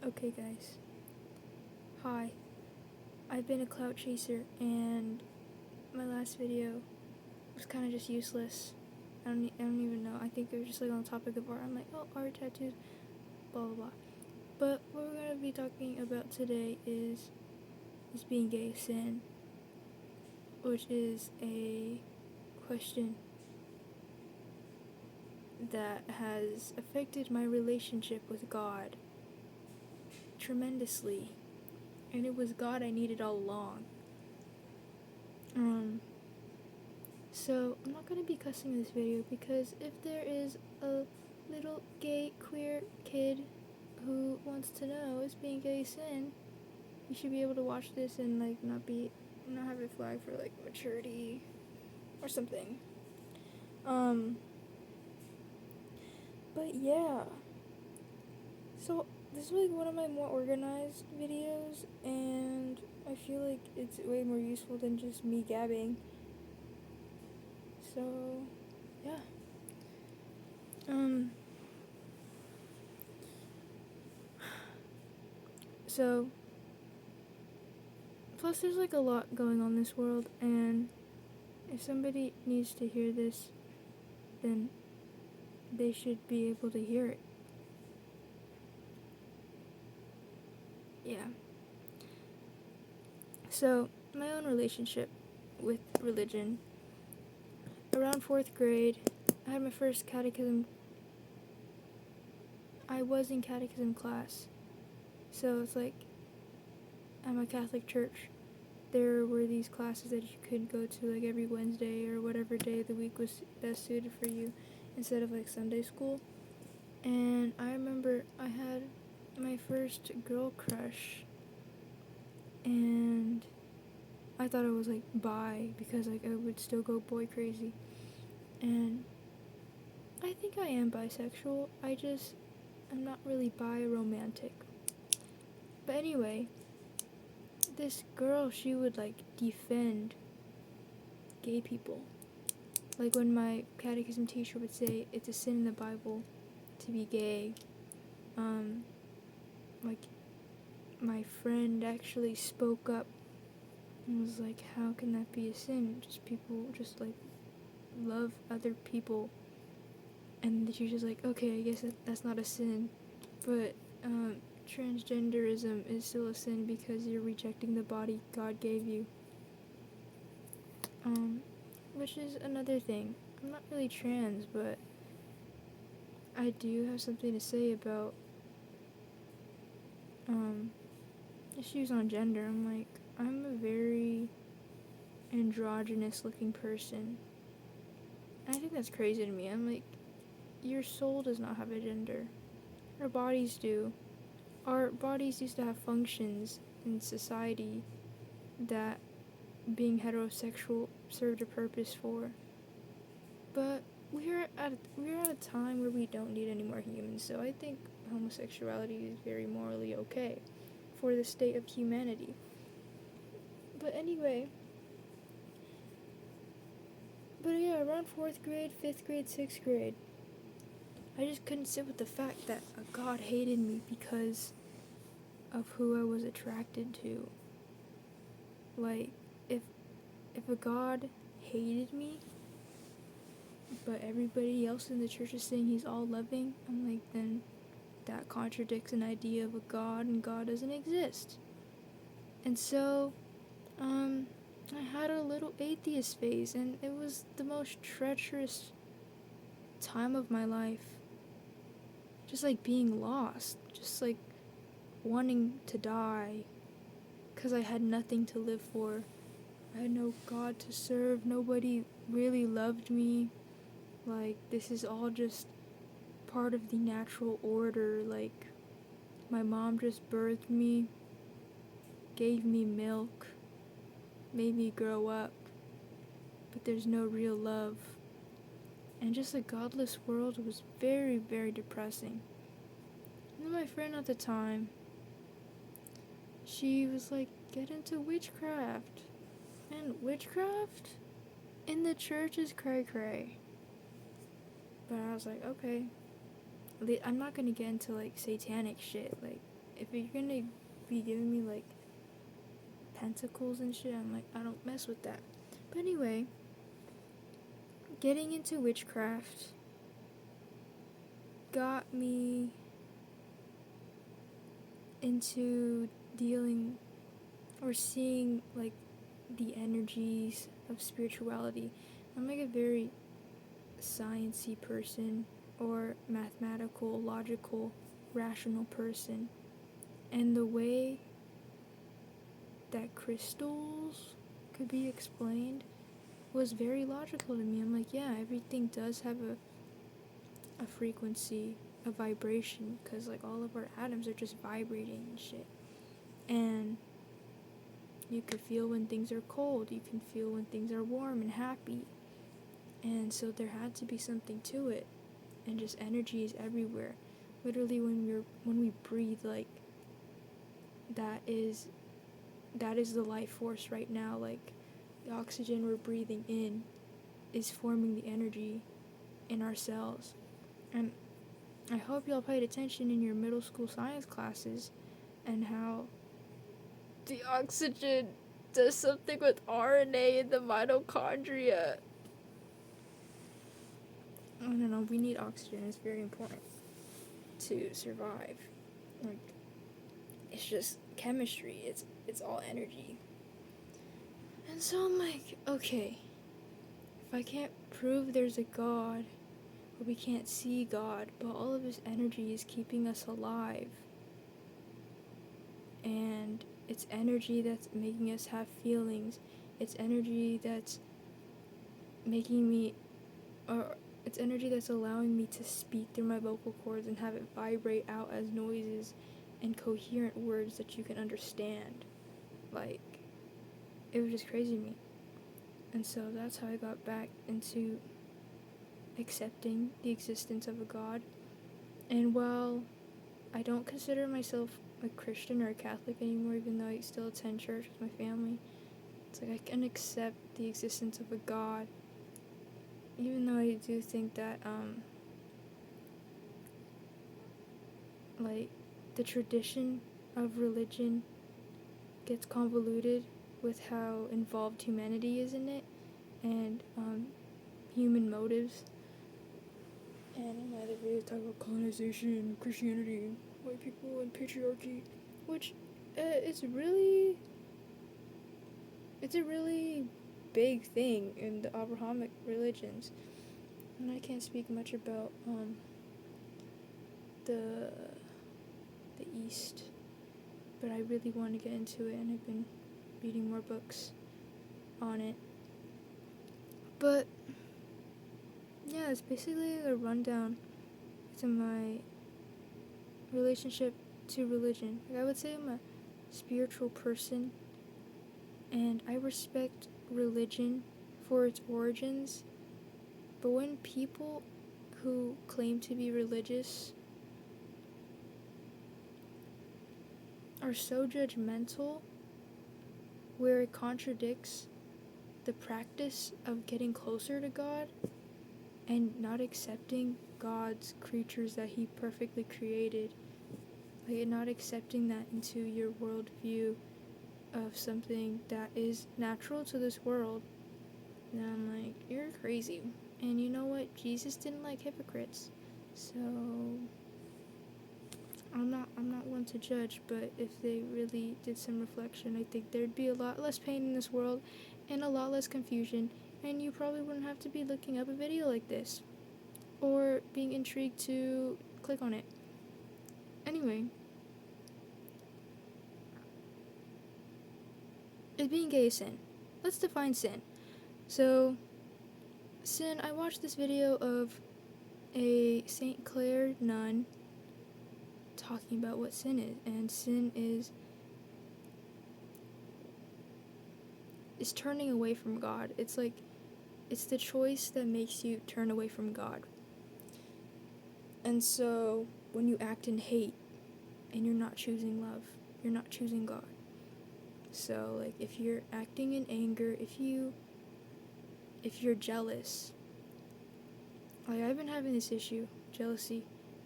Okay, guys. Hi. I've been a clout chaser, and my last video was kind of just useless. I don't even know. I think it was just like on the topic of art. I'm like, oh, art, tattoos, blah blah blah. But what we're gonna be talking about today is being gay a sin, which is a question that has affected my relationship with God tremendously, and it was God I needed all along. So I'm not going to be cussing in this video because if there is a little gay queer kid who wants to know is being gay sin, you should be able to watch this and like not have it flag for like maturity or something. But yeah. So this is like one of my more organized videos, and I feel like it's way more useful than just me gabbing. So yeah. So plus there's like a lot going on in this world, and if somebody needs to hear this, then they should be able to hear it. Yeah. So, my own relationship with religion. Around 4th grade, I had my first catechism. I was in catechism class. So, it's like at my Catholic church, there were these classes that you could go to like every Wednesday or whatever day of the week was best suited for you instead of like Sunday school. And I remember I had my first girl crush, and I thought I was like bi because like I would still go boy crazy, and I think I am bisexual. I'm not really bi romantic. But anyway, this girl, she would like defend gay people. Like when my catechism teacher would say it's a sin in the Bible to be gay, like my friend actually spoke up and was like, how can that be a sin? Just people just like love other people. And the teacher's like, okay, I guess that's not a sin, but transgenderism is still a sin because you're rejecting the body God gave you. Which is another thing. I'm not really trans, but I do have something to say about issues on gender. I'm a very androgynous looking person. And I think that's crazy to me. I'm like, your soul does not have a gender. Our bodies do. Our bodies used to have functions in society that being heterosexual served a purpose for. But we're at a time where we don't need any more humans, so I think homosexuality is very morally okay for the state of humanity. But anyway, around 4th grade, 5th grade, 6th grade, I just couldn't sit with the fact that a God hated me because of who I was attracted to. Like, if a God hated me, but everybody else in the church is saying he's all loving, I'm like, then that contradicts an idea of a God, and God doesn't exist. And so, I had a little atheist phase, and it was the most treacherous time of my life. Just like being lost, just like wanting to die, because I had nothing to live for. I had no God to serve, nobody really loved me. Like, this is all just part of the natural order. Like, my mom just birthed me, gave me milk, made me grow up, but there's no real love. And just a godless world was very, very depressing. And then my friend at the time, she was like, get into witchcraft. And witchcraft in the church is cray-cray. But I was like, okay. I'm not gonna get into like satanic shit. Like, if you're gonna be giving me like pentacles and shit, I'm like, I don't mess with that. But anyway, getting into witchcraft got me into dealing or seeing like the energies of spirituality. I'm like a very sciencey person or mathematical, logical, rational person. And the way that crystals could be explained was very logical to me. I'm like, yeah, everything does have a frequency, a vibration, because like all of our atoms are just vibrating and shit. And you could feel when things are cold, you can feel when things are warm and happy. And so there had to be something to it. And just energy is everywhere. Literally when we breathe, like that is the life force right now. Like the oxygen we're breathing in is forming the energy in our cells. And I hope y'all paid attention in your middle school science classes and how the oxygen does something with RNA in the mitochondria. I don't know, we need oxygen. It's very important to survive. Like, it's just chemistry. It's all energy. And so I'm like, okay, if I can't prove there's a God, or we can't see God, but all of his energy is keeping us alive, and it's energy that's making us have feelings, it's energy that's making me, or it's energy that's allowing me to speak through my vocal cords and have it vibrate out as noises and coherent words that you can understand. Like, it was just crazy to me. And so that's how I got back into accepting the existence of a God. And while I don't consider myself a Christian or a Catholic anymore, even though I still attend church with my family, it's like I can accept the existence of a God, even though I do think that like the tradition of religion gets convoluted with how involved humanity is in it, and human motives. And in my other videos talk about colonization, Christianity, white people, and patriarchy, which it's a really big thing in the Abrahamic religions. And I can't speak much about the East, but I really want to get into it, and I've been reading more books on it. But yeah, it's basically a rundown to my relationship to religion. Like, I would say I'm a spiritual person, and I respect religion for its origins, but when people who claim to be religious are so judgmental where it contradicts the practice of getting closer to God and not accepting God's creatures that he perfectly created, like not accepting that into your worldview of something that is natural to this world, then I'm like, you're crazy. And you know what? Jesus didn't like hypocrites. So I'm not one to judge, but if they really did some reflection, I think there'd be a lot less pain in this world and a lot less confusion, and you probably wouldn't have to be looking up a video like this or being intrigued to click on it. Anyway, is being gay a sin? Let's define sin. So, sin, I watched this video of a St. Clair nun talking about what sin is, and sin is turning away from God. It's like, it's the choice that makes you turn away from God. And so, when you act in hate, and you're not choosing love, you're not choosing God. So, like, if you're acting in anger, if you're jealous, like, I've been having this issue, jealousy,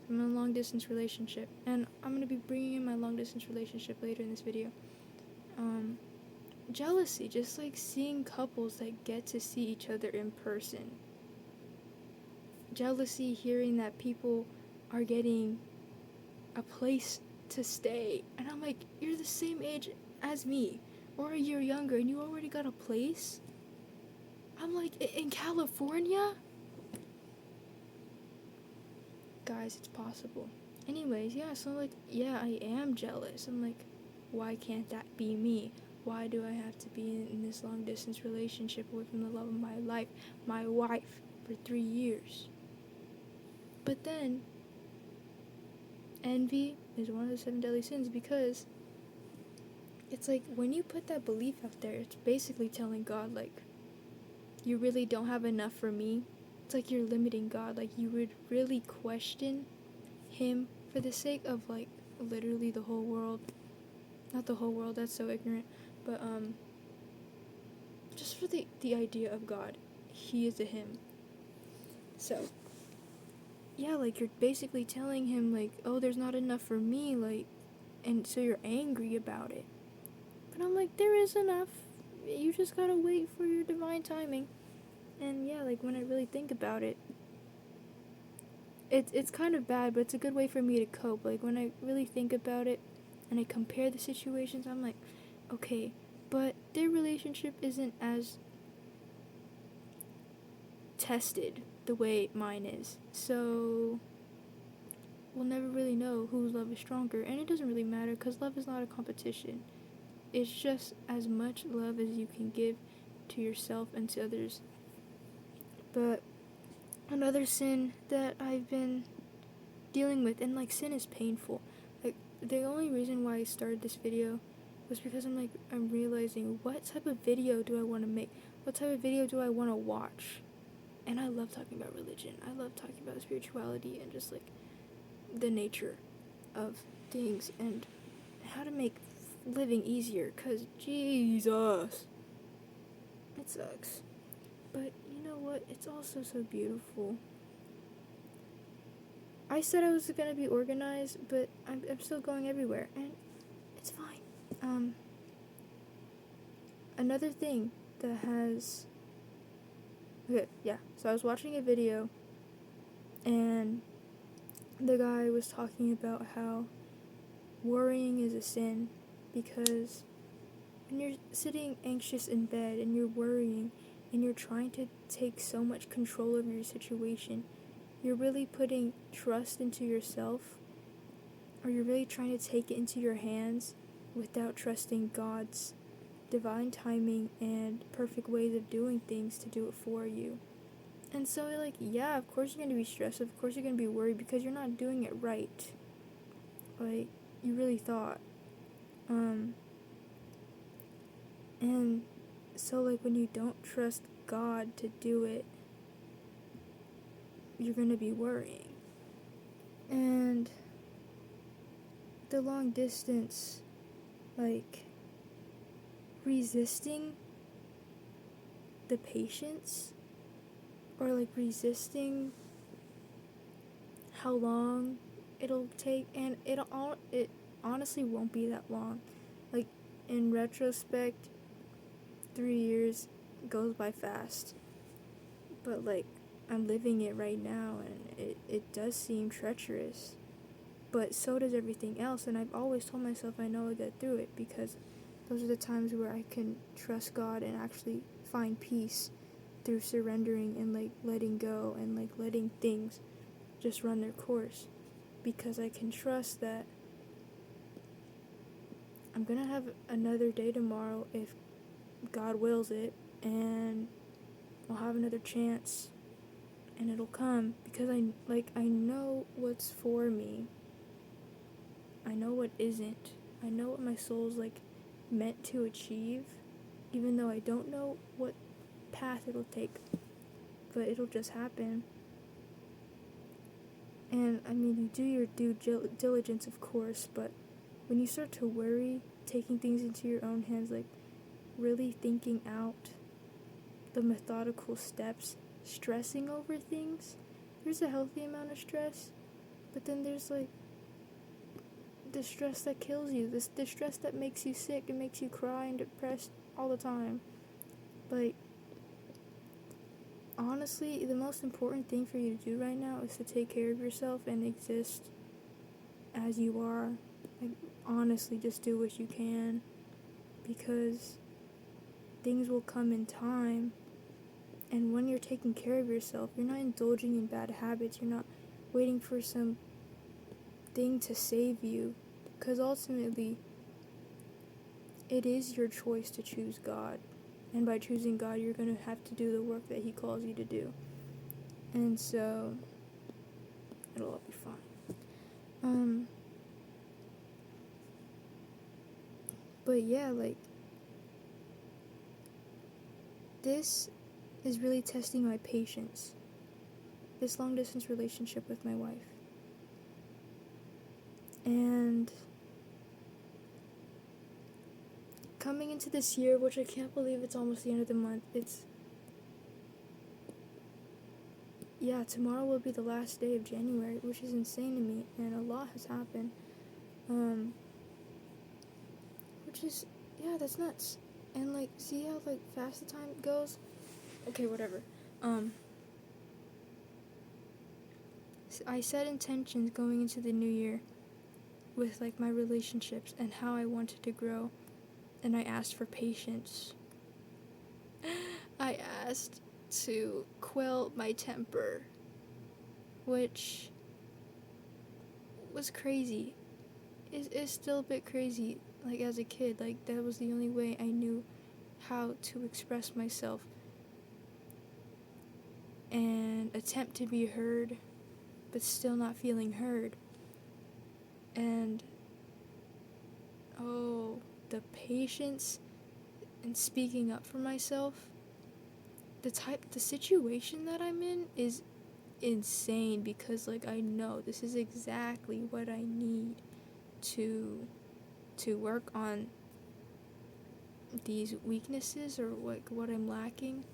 I'm in a long distance relationship, and I'm going to be bringing in my long distance relationship later in this video. Jealousy, just like seeing couples that get to see each other in person. Jealousy, hearing that people are getting a place to stay, and I'm like, you're the same age as me, or a year younger, and you already got a place? I'm like, in California? Guys, it's possible. Anyways, yeah, so like, yeah, I am jealous. I'm like, why can't that be me? Why do I have to be in this long distance relationship away from the love of my life, my wife, for 3 years? But then, envy is one of the 7 deadly sins, because it's like, when you put that belief out there, it's basically telling God, like, you really don't have enough for me. It's like you're limiting God. Like, you would really question him for the sake of, like, literally the whole world. Not the whole world, that's so ignorant, but just for the idea of God. He is a him. So yeah, like, you're basically telling him, like, oh, there's not enough for me, like, and so you're angry about it. But I'm like, there is enough. You just gotta wait for your divine timing. And yeah, like, when I really think about it, it's kind of bad, but it's a good way for me to cope. Like, when I really think about it and I compare the situations, I'm like, okay, but their relationship isn't as tested the way mine is. So we'll never really know whose love is stronger, and it doesn't really matter, because love is not a competition. It's just as much love as you can give to yourself and to others. But another sin that I've been dealing with, and like, sin is painful. Like, the only reason why I started this video was because I'm realizing, what type of video do I want to make? What type of video do I want to watch? And I love talking about religion. I love talking about spirituality and just like the nature of things and how to make living easier, cause Jesus, it sucks. But you know what? It's also so beautiful. I said I was gonna be organized, but I'm still going everywhere, and it's fine. Another thing that has... Okay, yeah. So I was watching a video, and the guy was talking about how worrying is a sin, because when you're sitting anxious in bed and you're worrying and you're trying to take so much control over your situation, you're really putting trust into yourself, or you're really trying to take it into your hands without trusting God's divine timing and perfect ways of doing things to do it for you. And so, like, yeah, of course you're going to be stressed, of course you're going to be worried, because you're not doing it right, like you really thought. And so, like, when you don't trust God to do it, you're going to be worrying. And the long distance, like, resisting the patience, or like resisting how long it'll take, and it honestly won't be that long. Like, in retrospect, 3 years goes by fast, but like, I'm living it right now, and it does seem treacherous, but so does everything else. And I've always told myself I know I'll get through it, because those are the times where I can trust God and actually find peace through surrendering and like letting go and like letting things just run their course, because I can trust that I'm gonna have another day tomorrow if God wills it, and I'll have another chance, and it'll come, because I know what's for me. I know what isn't. I know what my soul's like meant to achieve, even though I don't know what path it'll take, but it'll just happen. And I mean, you do your due diligence, of course, but when you start to worry, taking things into your own hands, like really thinking out the methodical steps, stressing over things, there's a healthy amount of stress, But then there's like the stress that kills you, the stress that makes you sick and makes you cry and depressed all the time. Like, honestly, the most important thing for you to do right now is to take care of yourself and exist as you are. Like, honestly, just do what you can, because things will come in time. And when you're taking care of yourself, you're not indulging in bad habits. You're not waiting for some thing to save you, because ultimately it is your choice to choose God, and by choosing God you're going to have to do the work that he calls you to do, and so it'll all be fine. But yeah, like, this is really testing my patience, this long distance relationship with my wife. And coming into this year, which I can't believe it's almost the end of the month, tomorrow will be the last day of January, which is insane to me, and a lot has happened. Which is, that's nuts. And, like, see how, like, fast the time goes? Okay, whatever. I set intentions going into the new year with, like, my relationships and how I wanted to grow, and I asked for patience. I asked to quell my temper, which was crazy. It's still a bit crazy. Like, as a kid, like, that was the only way I knew how to express myself and attempt to be heard, but still not feeling heard. And the patience and speaking up for myself. The situation that I'm in is insane, because, like, I know this is exactly what I need to work on these weaknesses, or what I'm lacking.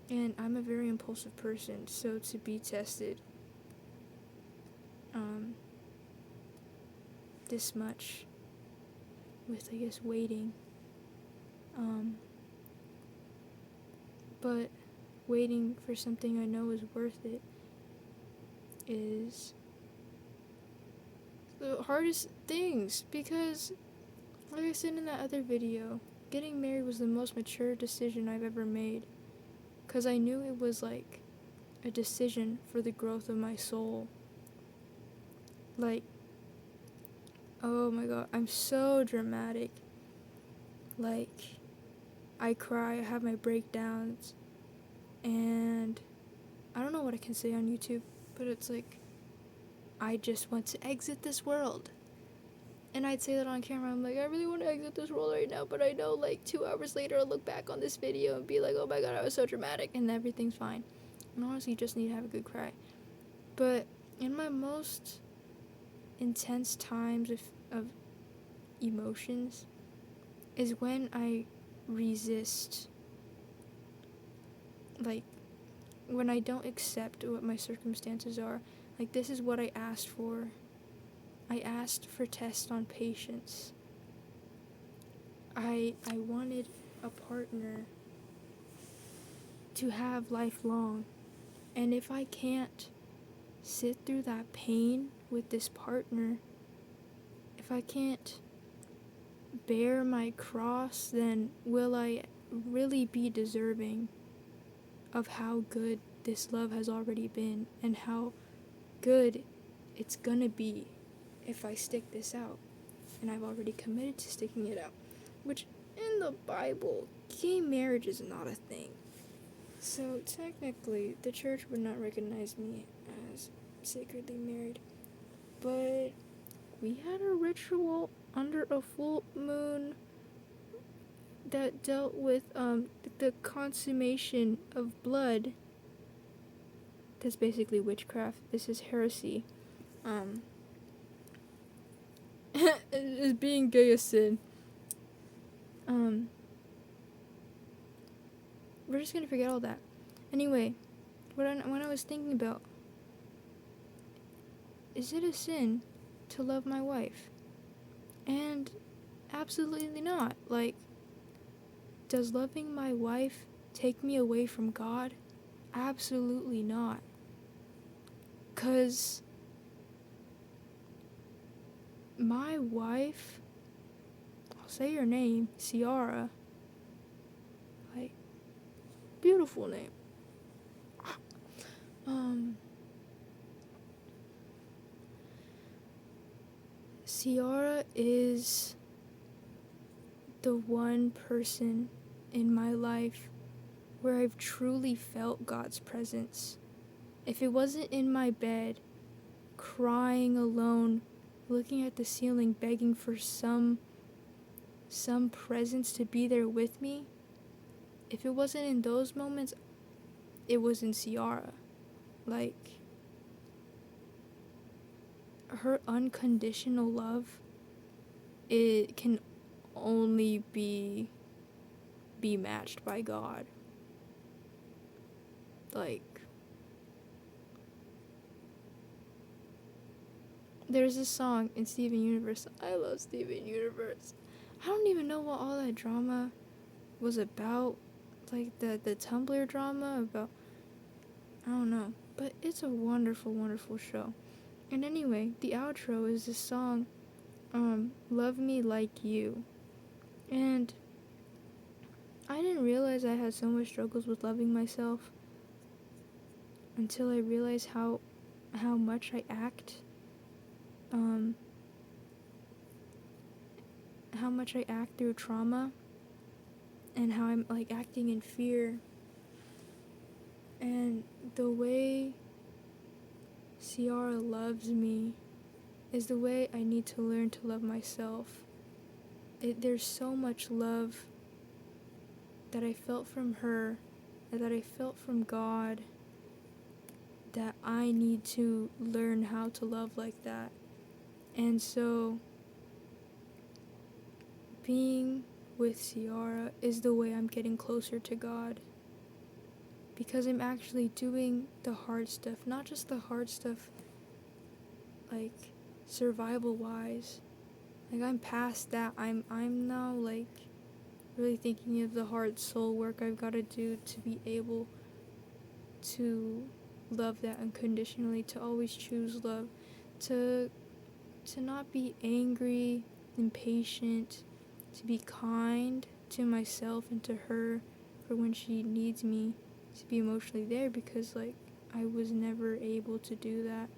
And I'm a very impulsive person, so to be tested this much with, I guess, waiting, but waiting for something I know is worth it is the hardest things, because, like I said in that other video, getting married was the most mature decision I've ever made, because I knew it was, like, a decision for the growth of my soul. Like, oh my god, I'm so dramatic. Like, I cry, I have my breakdowns, and I don't know what I can say on YouTube, but it's like, I just want to exit this world. And I'd say that on camera. I'm like, I really want to exit this world right now, but I know, like, 2 hours later I'll look back on this video and be like, oh my god, I was so dramatic, and everything's fine. And honestly, you just need to have a good cry. But in my most intense times of emotions is when I resist, like, when I don't accept what my circumstances are. Like, this is what I asked for. I asked for tests on patience. I wanted a partner to have lifelong, and if I can't sit through that pain with this partner, if I can't bear my cross, then will I really be deserving of how good this love has already been, and how good it's gonna be if I stick this out? And I've already committed to sticking it out, which in the Bible, gay marriage is not a thing. So technically, the church would not recognize me as sacredly married. But we had a ritual under a full moon that dealt with the consummation of blood. That's basically witchcraft. This is heresy. Is being gay a sin? We're just gonna forget all that. Anyway, when I was thinking about is it a sin to love my wife? And absolutely not. Like, does loving my wife take me away from God? Absolutely not. 'Cause my wife, I'll say her name, Ciara, like, beautiful name. Ciara is the one person in my life where I've truly felt God's presence. If it wasn't in my bed, crying alone, looking at the ceiling, begging for some presence to be there with me, if it wasn't in those moments, it was in Ciara. Like, her unconditional love, it can only be matched by God. Like, there's this song in Steven Universe. I love Steven Universe. I don't even know what all that drama was about. Like, the Tumblr drama about, I don't know. But it's a wonderful, wonderful show. And anyway, the outro is this song, Love Me Like You. And I didn't realize I had so much struggles with loving myself until I realized how much I act, how much I act through trauma, and how I'm, like, acting in fear. And the way Ciara loves me is the way I need to learn to love myself. There's so much love that I felt from her, and that I felt from God, that I need to learn how to love like that. And so, being with Ciara is the way I'm getting closer to God. Because I'm actually doing the hard stuff, not just the hard stuff, like, survival-wise. Like, I'm past that. I'm now, like, really thinking of the hard soul work I've got to do to be able to love that unconditionally, to always choose love, to not be angry, impatient, to be kind to myself and to her for when she needs me, to be emotionally there, because, like, I was never able to do that,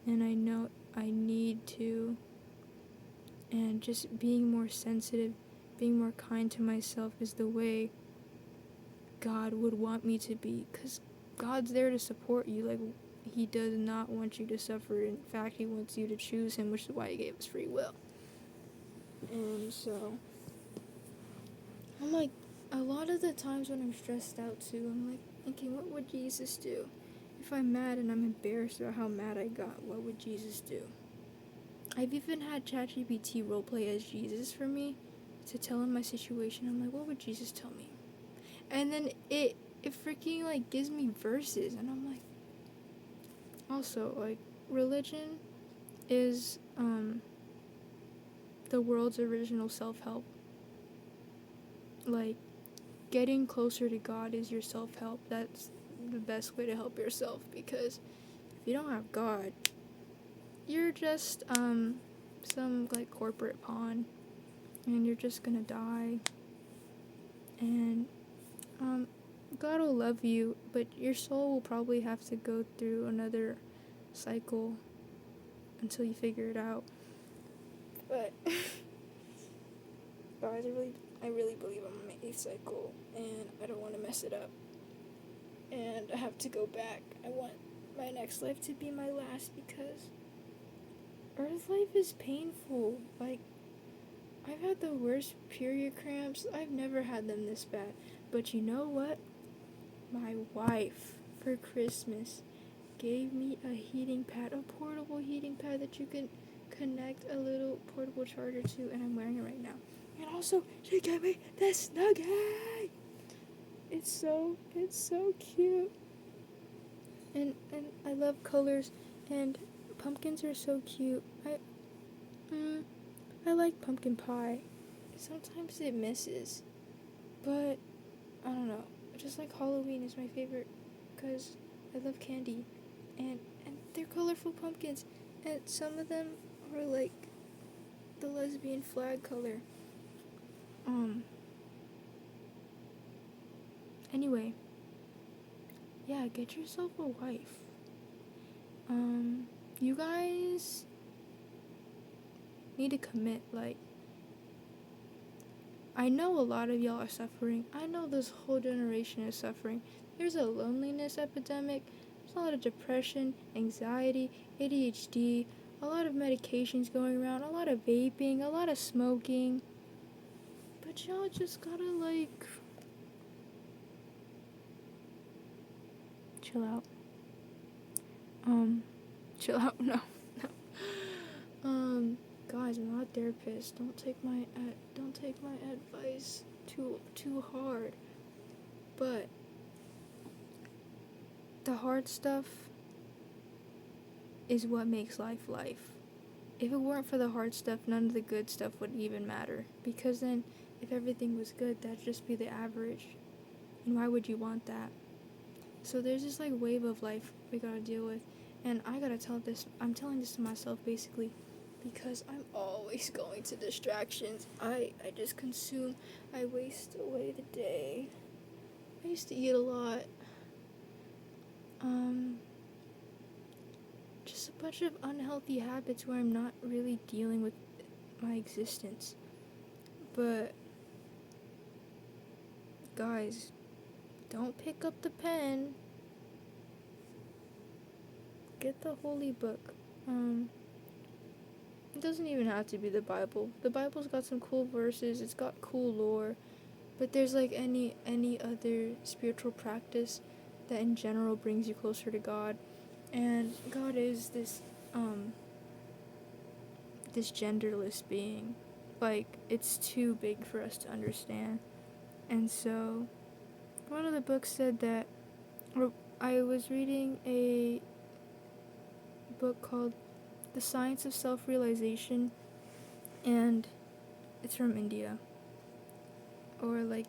and I know I need to. And just being more sensitive, being more kind to myself is the way God would want me to be, because God's there to support you. Like, he does not want you to suffer. In fact, he wants you to choose him, which is why he gave us free will. And so, I'm like, a lot of the times when I'm stressed out too, I'm like thinking, what would Jesus do? If I'm mad and I'm embarrassed about how mad I got, what would Jesus do? I've even had ChatGPT roleplay as Jesus for me, to tell him my situation. I'm like, what would Jesus tell me? And then it freaking, like, gives me verses, and I'm like, also, like, religion is the world's original self-help. Like, getting closer to God is your self-help. That's the best way to help yourself, because if you don't have God, you're just some, like, corporate pawn, and you're just gonna die. And God will love you, but your soul will probably have to go through another cycle until you figure it out. But guys, I really believe I'm on my 8th cycle, and I don't want to mess it up. And I have to go back. I want my next life to be my last, because Earth life is painful. Like, I've had the worst period cramps. I've never had them this bad. But you know what? My wife, for Christmas, gave me a heating pad, a portable heating pad that you can connect a little portable charger to, and I'm wearing it right now. And also, she gave me this Snuggie. It's so cute. And I love colors and pumpkins are so cute. I like pumpkin pie. Sometimes it misses, but I don't know. Just like Halloween is my favorite because I love candy, and they're colorful pumpkins, and some of them are like the lesbian flag color. Anyway, yeah, get yourself a wife. You guys need to commit. Like, I know a lot of y'all are suffering. I know this whole generation is suffering. There's a loneliness epidemic. There's a lot of depression, anxiety, ADHD, a lot of medications going around, a lot of vaping, a lot of smoking. But y'all just gotta, like, chill out. Chill out. No. Guys, I'm not a therapist. Don't take my advice too hard. But the hard stuff is what makes life life. If it weren't for the hard stuff, none of the good stuff would even matter. Because then, if everything was good, that'd just be the average. And why would you want that? So there's this like wave of life we gotta deal with. And I'm telling this to myself basically because I'm always going to distractions. I just consume, I waste away the day. I used to eat a lot. Just a bunch of unhealthy habits where I'm not really dealing with my existence. But guys, don't pick up the pen. Get the holy book. It doesn't even have to be the Bible. The Bible's got some cool verses, it's got cool lore, but there's like any other spiritual practice that in general brings you closer to God. And God is this genderless being. Like, it's too big for us to understand. And so one of the books said that, or I was reading a book called The Science of Self-Realization, and it's from India, or like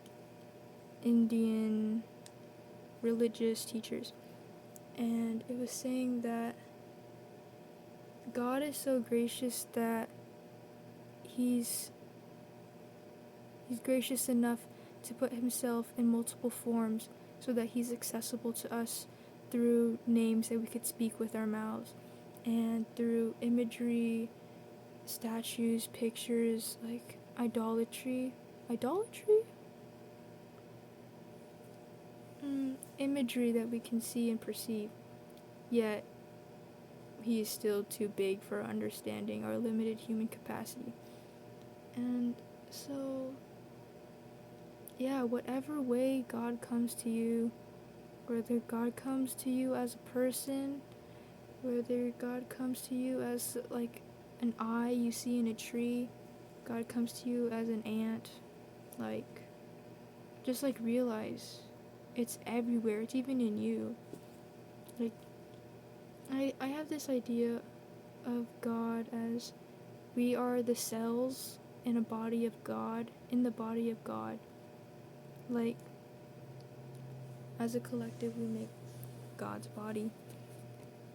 Indian religious teachers, and it was saying that God is so gracious that he's gracious enough to put himself in multiple forms so that he's accessible to us through names that we could speak with our mouths, and through imagery, statues, pictures, like idolatry, imagery that we can see and perceive, yet he is still too big for understanding our limited human capacity. And so, yeah, whatever way God comes to you, whether God comes to you as a person, whether God comes to you as like an eye you see in a tree, God comes to you as an ant, like, just like realize it's everywhere, it's even in you. Like, I have this idea of God as we are the cells in a body of God, in the body of God. Like, as a collective, we make God's body.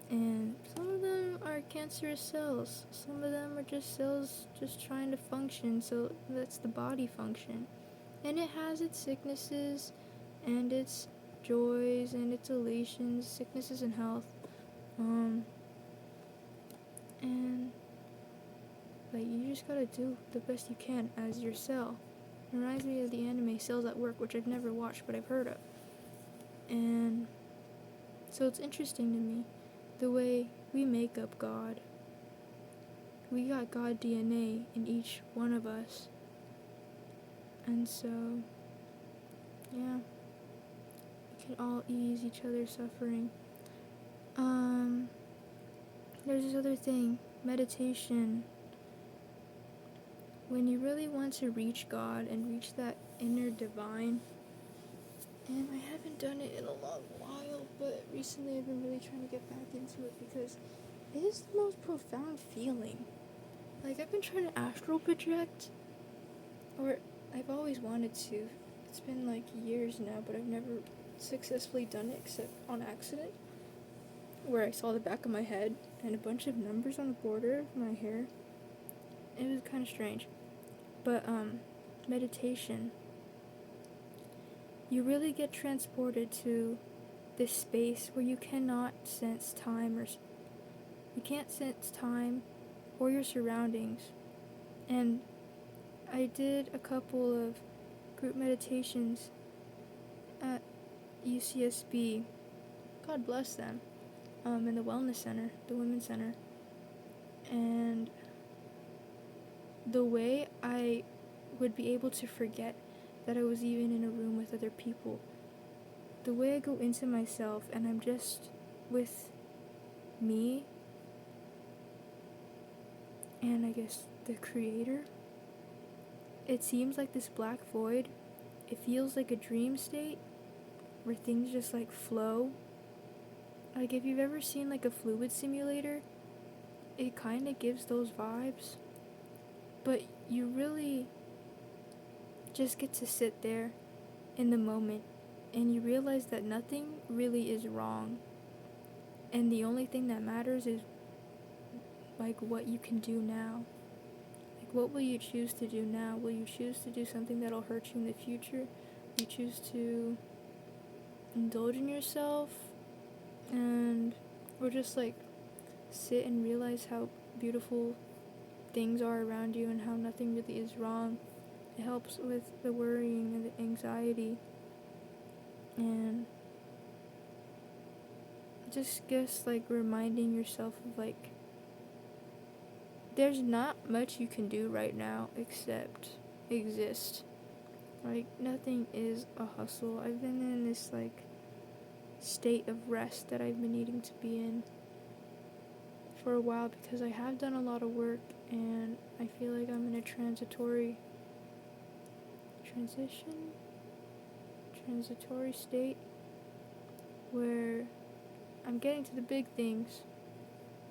And some of them are cancerous cells. Some of them are just cells just trying to function, so that's the body function. And it has its sicknesses, and its joys, and its elations, sicknesses and health. And like, you just gotta do the best you can as your cell. It reminds me of the anime Cells at Work, which I've never watched, but I've heard of. And so it's interesting to me, the way we make up God. We got God DNA in each one of us. And so, yeah, we can all ease each other's suffering. There's this other thing, meditation. When you really want to reach God and reach that inner divine, and I haven't done it in a long while, but recently I've been really trying to get back into it because it is the most profound feeling. Like, I've been trying to astral project, or I've always wanted to. It's been like years now, but I've never successfully done it except on accident, where I saw the back of my head and a bunch of numbers on the border of my hair. It was kind of strange. But, meditation, you really get transported to this space where you cannot sense time, or you can't sense time or your surroundings. And I did a couple of group meditations at UCSB, God bless them, in the wellness center, the women's center. And the way I would be able to forget that I was even in a room with other people, the way I go into myself and I'm just with me and I guess the creator, it seems like this black void. It feels like a dream state where things just like flow. Like, if you've ever seen like a fluid simulator, it kind of gives those vibes. But you really just get to sit there in the moment and you realize that nothing really is wrong. And the only thing that matters is like what you can do now. Like, what will you choose to do now? Will you choose to do something that'll hurt you in the future? Will you choose to indulge in yourself and or just like sit and realize how beautiful things are around you and how nothing really is wrong? It helps with the worrying and the anxiety, and just guess like reminding yourself of like there's not much you can do right now except exist. Like, nothing is a hustle. I've been in this like state of rest that I've been needing to be in for a while because I have done a lot of work and I feel like I'm in a transitory state where I'm getting to the big things.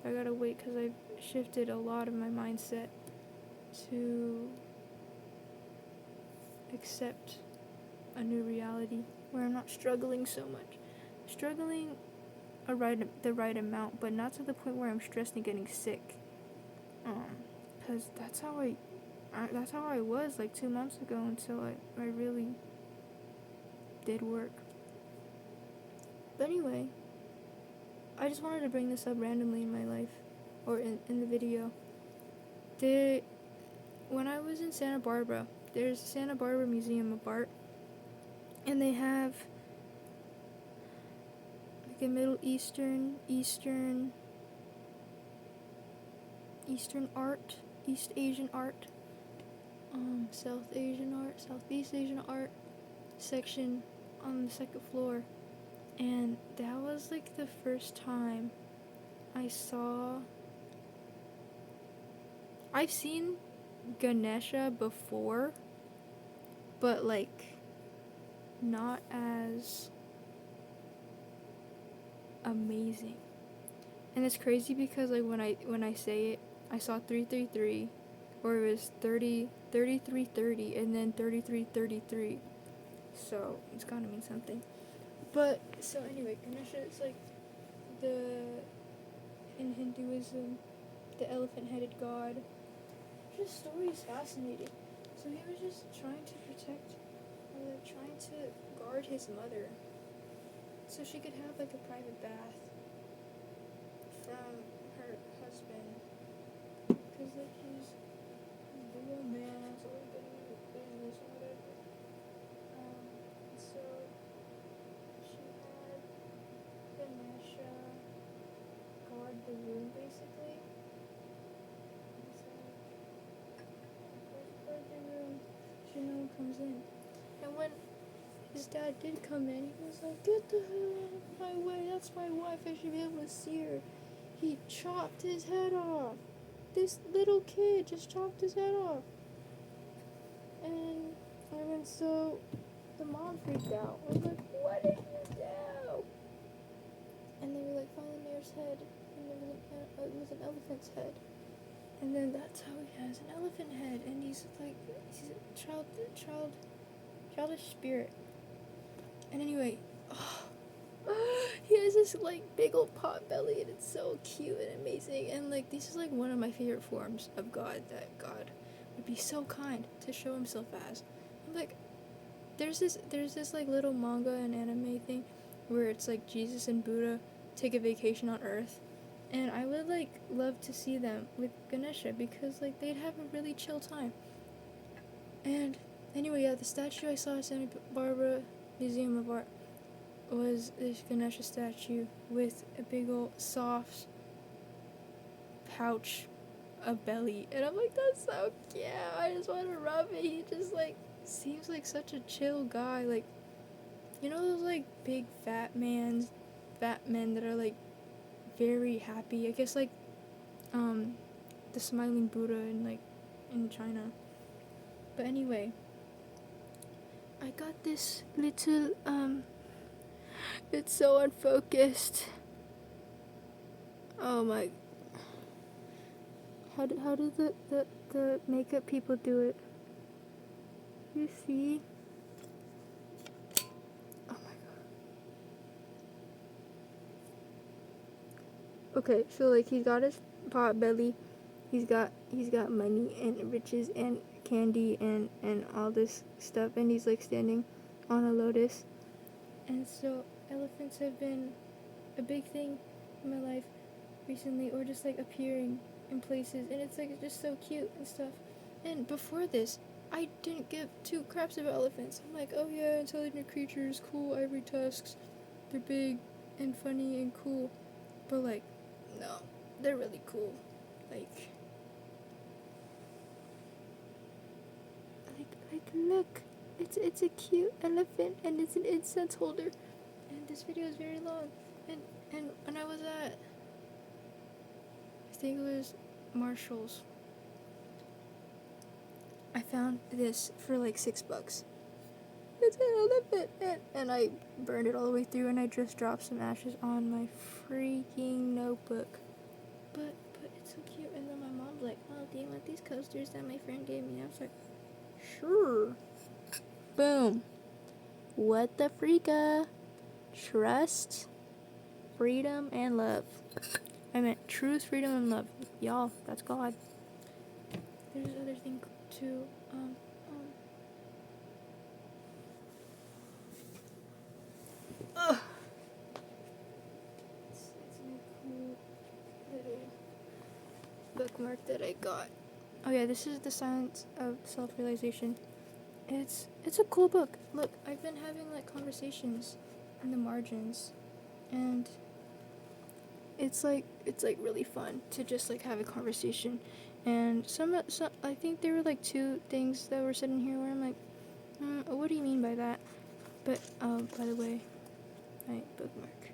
I gotta wait because I've shifted a lot of my mindset to accept a new reality where I'm not struggling so much. Struggling the right amount, but not to the point where I'm stressed and getting sick. Because that's how I was like 2 months ago until I really did work. But anyway, I just wanted to bring this up randomly in my life, or in the video. When I was in Santa Barbara, there's a Santa Barbara Museum of Art, and they have like a Middle Eastern art, East Asian art, Southeast Asian art section on the second floor. And that was like the first time I've seen Ganesha before, but like not as amazing. And it's crazy because like when I say it, I saw 333, or it was 3330 and then 3333. So it's gotta mean something. But so anyway, Ganesha is like in Hinduism, the elephant-headed god. His story is fascinating. So he was just trying to guard his mother, so she could have like a private bath from her husband, because like he's a big old man, so like business or whatever. So she had Ganesha guard the room basically. So no one comes in. And when his dad did come in, he was like, "Get the hell out of my way, that's my wife, I should be able to see her." He chopped his head off. This little kid just chopped his head off. And then so the mom freaked out. I was like, "What did you do?" And they were like, "Find the mayor's head." And and it was an elephant's head. And then that's how he has an elephant head, and he's a childish spirit. And anyway, he has this like big old pot belly, and it's so cute and amazing. And like this is like one of my favorite forms of God, that God would be so kind to show himself as. I'm like, there's this like little manga and anime thing where it's like Jesus and Buddha take a vacation on Earth, and I would like love to see them with Ganesha, because like they'd have a really chill time. And anyway, yeah, the statue I saw at Santa Barbara Museum of Art was this Ganesha statue with a big old soft pouch of belly, and I'm like, that's so cute. I just want to rub it. He just like seems like such a chill guy. Like, you know those like big fat men that are like very happy. I guess like the smiling Buddha in China. But anyway, I got this little it's so unfocused. Oh my. How do the makeup people do it? You see? Oh my god. Okay, so like he's got his pot belly, he's got money and riches and candy and all this stuff, and he's like standing on a lotus. And so elephants have been a big thing in my life recently, or just like appearing in places, and it's like just so cute and stuff. And before this, I didn't give two craps about elephants. I'm like, oh yeah, intelligent creatures, cool ivory tusks, they're big and funny and cool. But like, no, they're really cool. Like look, it's a cute elephant, and it's an incense holder. And this video is very long. And when I was at, I think it was Marshall's, I found this for like $6. It's an elephant, and I burned it all the way through, and I just dropped some ashes on my freaking notebook. But it's so cute. And then my mom's like, oh, do you want these coasters that my friend gave me? I was like, sure. Boom. What the freaka? Trust, freedom, and love. I meant truth, freedom, and love. Y'all, that's God. There's this other thing too. It's a cool little bookmark that I got. Oh yeah, this is The Science of Self-Realization. It's a cool book. Look, I've been having like conversations in the margins, and it's like really fun to just like have a conversation. And some I think there were like two things that were said in here where I'm like, what do you mean by that? But by the way, my bookmark.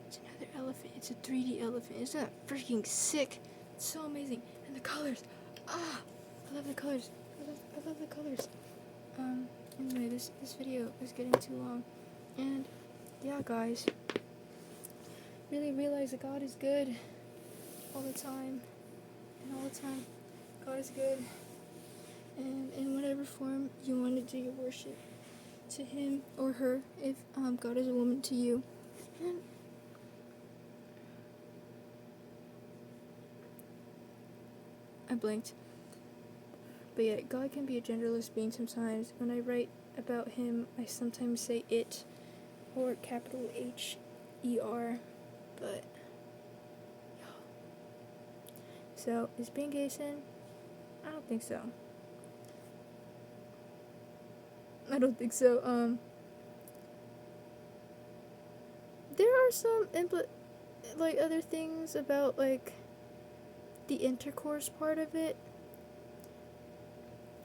It's another elephant. It's a 3D elephant. Isn't that freaking sick? It's so amazing. And the colors. I love the colors. I love the colors. Anyway, this video is getting too long. And yeah, guys, really realize that God is good all the time. And all the time, God is good. And in whatever form you want to do your worship to him or her, if God is a woman to you. And I blinked. But yeah, God can be a genderless being sometimes. When I write about him, I sometimes say it, or capital H-E-R, but yeah. So, is being gay sin? I don't think so. There are some other things about like the intercourse part of it,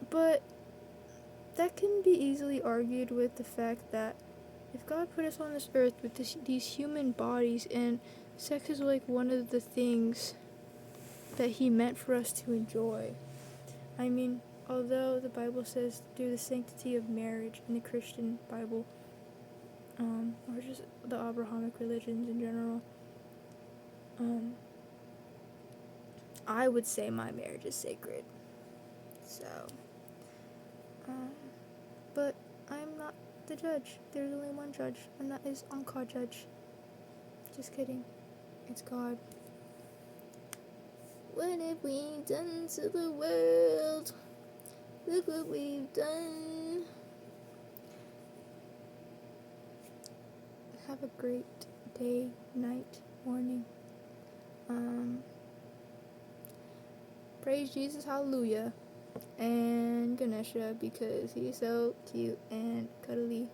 but that can be easily argued with the fact that if God put us on this earth with these human bodies, and sex is like one of the things that he meant for us to enjoy. I mean, although the Bible says through the sanctity of marriage in the Christian Bible, or just the Abrahamic religions in general, I would say my marriage is sacred. So, but I'm not the judge. There's only one judge, and that is Ankar Judge. Just kidding. It's God. What have we done to the world? Look what we've done. Have a great day, night, morning. Praise Jesus, hallelujah. And Ganesha because he's so cute and cuddly.